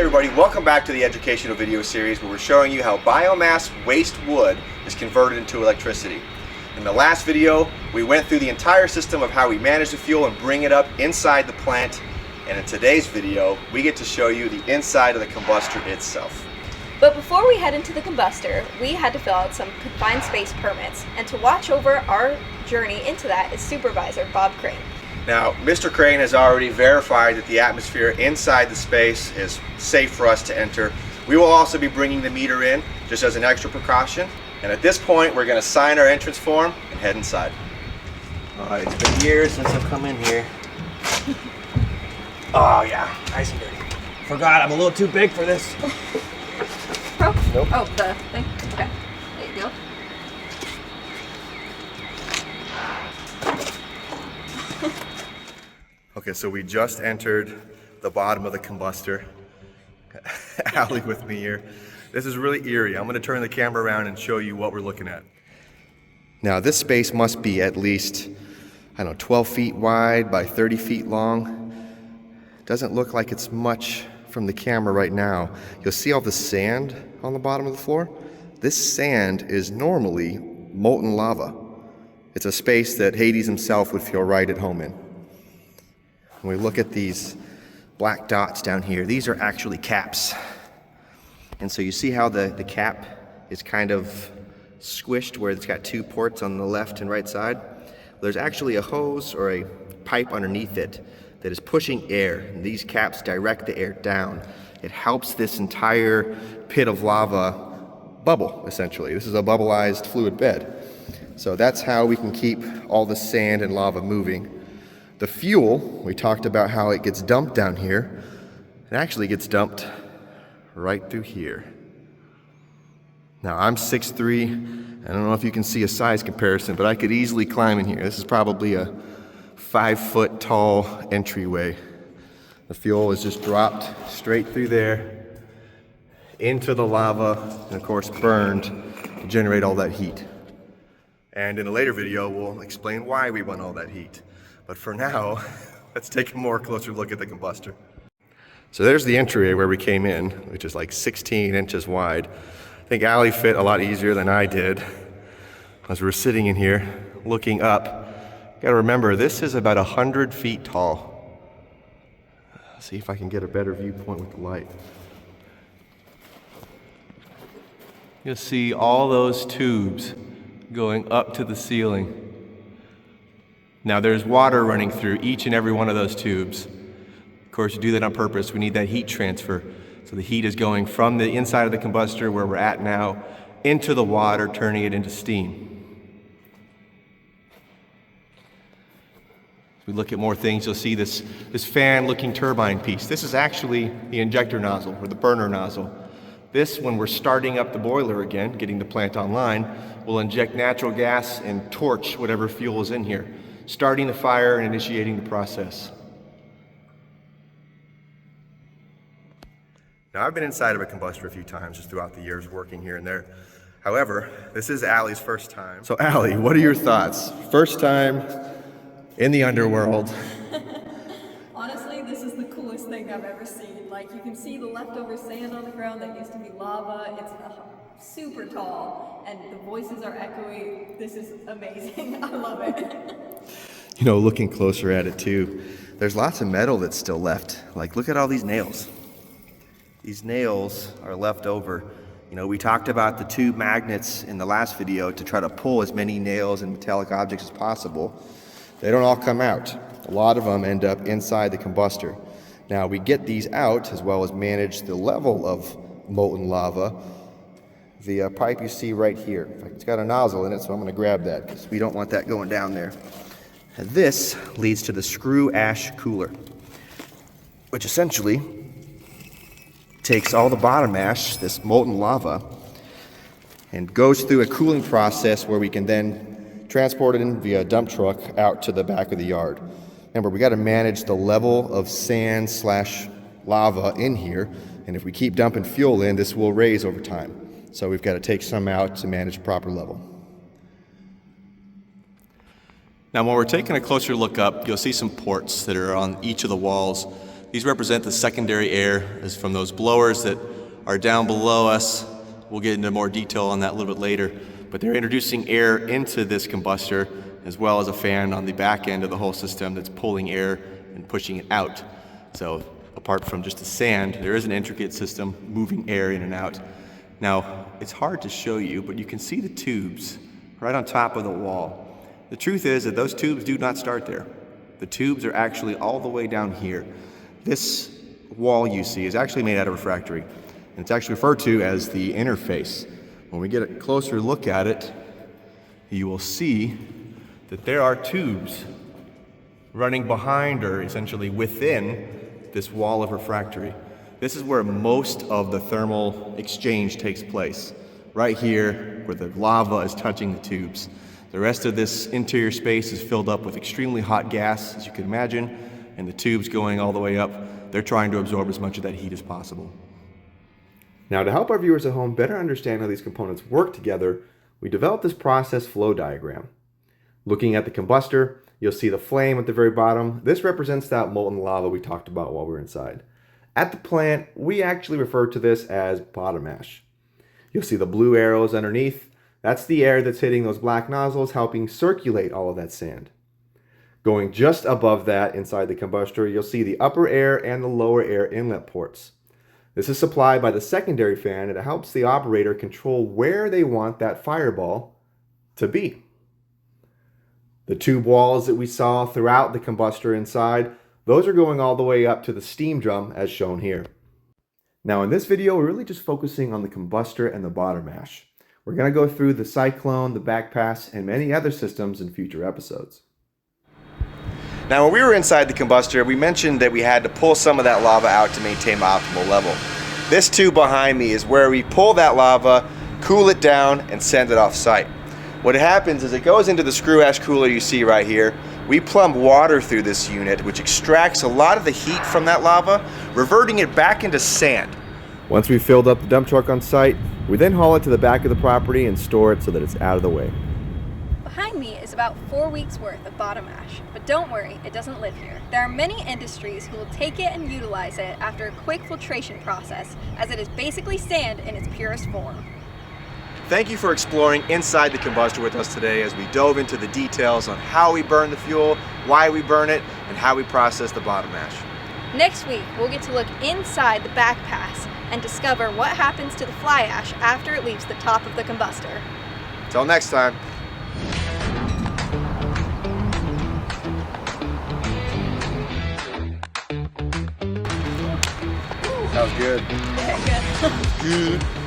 everybody, welcome back to the educational video series where we're showing you how biomass waste wood is converted into electricity. In the last video, we went through the entire system of how we manage the fuel and bring it up inside the plant. And in today's video, we get to show you the inside of the combustor itself. But before we head into the combustor, we had to fill out some confined space permits. And to watch over our journey into that is Supervisor Bob Crane. Now, Mr. Crane has already verified that the atmosphere inside the space is safe for us to enter. We will also be bringing the meter in just as an extra precaution. And at this point, we're going to sign our entrance form and head inside. All right, it's been years since I've come in here. Oh yeah, nice and dirty. Forgot I'm a little too big for this. Nope. Oh, the thing? Okay. There you go. Okay, so we just entered the bottom of the combustor. Allie with me here. This is really eerie. I'm going to turn the camera around and show you what we're looking at. Now this space must be at least, 12 feet wide by 30 feet long. Doesn't look like it's much from the camera right now. You'll see all the sand on the bottom of the floor. This sand is normally molten lava. It's a space that Hades himself would feel right at home in. When we look at these black dots down here, these are actually caps. And so you see how the cap is kind of squished where it's got two ports on the left and right side? There's actually a hose or a pipe underneath it that is pushing air. And these caps direct the air down. It helps this entire pit of lava bubble, essentially. This is a bubbleized fluid bed. So that's how we can keep all the sand and lava moving. The fuel, we talked about how it gets dumped down here. It actually gets dumped right through here. Now I'm 6'3". I don't know if you can see a size comparison, but I could easily climb in here. This is probably a 5-foot tall entryway. The fuel is just dropped straight through there into the lava and of course burned to generate all that heat. And in a later video, we'll explain why we want all that heat. But for now, let's take a more closer look at the combustor. So there's the entryway where we came in, which is like 16 inches wide. I think Allie fit a lot easier than I did. As we're sitting in here, looking up, gotta remember, this is about 100 feet tall. Let's see if I can get a better viewpoint with the light. You'll see all those tubes going up to the ceiling. Now there's water running through each and every one of those tubes. Of course, you do that on purpose. We need that heat transfer. So the heat is going from the inside of the combustor where we're at now into the water, turning it into steam. As we look at more things, you'll see this fan-looking turbine piece. This is actually the injector nozzle or the burner nozzle. This, when we're starting up the boiler again, getting the plant online, will inject natural gas and torch whatever fuel is in here, starting the fire and initiating the process. Now, I've been inside of a combustor a few times just throughout the years working here and there. However, this is Allie's first time. So Allie, what are your thoughts? First time in the underworld. Honestly, this is the coolest thing I've ever seen. Like, you can see the leftover sand on the ground that used to be lava. It's super tall, and the voices are echoing. This is amazing. I love it. Looking closer at it too, there's lots of metal that's still left. Like, look at all these nails. These nails are left over. We talked about the tube magnets in the last video to try to pull as many nails and metallic objects as possible. They don't all come out. A lot of them end up inside the combustor. Now we get these out as well as manage the level of molten lava. The pipe you see right here, it's got a nozzle in it, so I'm going to grab that because we don't want that going down there. And this leads to the screw ash cooler, which essentially takes all the bottom ash, this molten lava, and goes through a cooling process where we can then transport it in via a dump truck out to the back of the yard. Remember, we got to manage the level of sand / lava in here, and if we keep dumping fuel in, this will raise over time. So we've got to take some out to manage proper level. Now when we're taking a closer look up, you'll see some ports that are on each of the walls These represent the secondary air is from those blowers that are down below us. We'll get into more detail on that a little bit later, but they're introducing air into this combustor as well as a fan on the back end of the whole system that's pulling air and pushing it out. So apart from just the sand, there is an intricate system moving air in and out. Now, it's hard to show you, but you can see the tubes right on top of the wall. The truth is that those tubes do not start there. The tubes are actually all the way down here. This wall you see is actually made out of refractory, and it's actually referred to as the interface. When we get a closer look at it, you will see that there are tubes running behind or essentially within this wall of refractory. This is where most of the thermal exchange takes place. Right here, where the lava is touching the tubes. The rest of this interior space is filled up with extremely hot gas, as you can imagine, and the tubes going all the way up, they're trying to absorb as much of that heat as possible. Now, to help our viewers at home better understand how these components work together, we developed this process flow diagram. Looking at the combustor, you'll see the flame at the very bottom. This represents that molten lava we talked about while we were inside. At the plant, we actually refer to this as bottom ash. You'll see the blue arrows underneath. That's the air that's hitting those black nozzles, helping circulate all of that sand. Going just above that inside the combustor, you'll see the upper air and the lower air inlet ports. This is supplied by the secondary fan, and it helps the operator control where they want that fireball to be. The tube walls that we saw throughout the combustor inside, those are going all the way up to the steam drum as shown here. Now in this video, we're really just focusing on the combustor and the bottom ash. We're going to go through the cyclone, the backpass, and many other systems in future episodes. Now when we were inside the combustor, we mentioned that we had to pull some of that lava out to maintain optimal level. This tube behind me is where we pull that lava, cool it down, and send it off site. What happens is it goes into the screw ash cooler you see right here. We plumb water through this unit, which extracts a lot of the heat from that lava, reverting it back into sand. Once we've filled up the dump truck on site, we then haul it to the back of the property and store it so that it's out of the way. Behind me is about 4 weeks worth of bottom ash, but don't worry, it doesn't live here. There are many industries who will take it and utilize it after a quick filtration process, as it is basically sand in its purest form. Thank you for exploring inside the combustor with us today as we dove into the details on how we burn the fuel, why we burn it, and how we process the bottom ash. Next week, we'll get to look inside the back pass and discover what happens to the fly ash after it leaves the top of the combustor. Till next time. That was good. Okay, good. Good.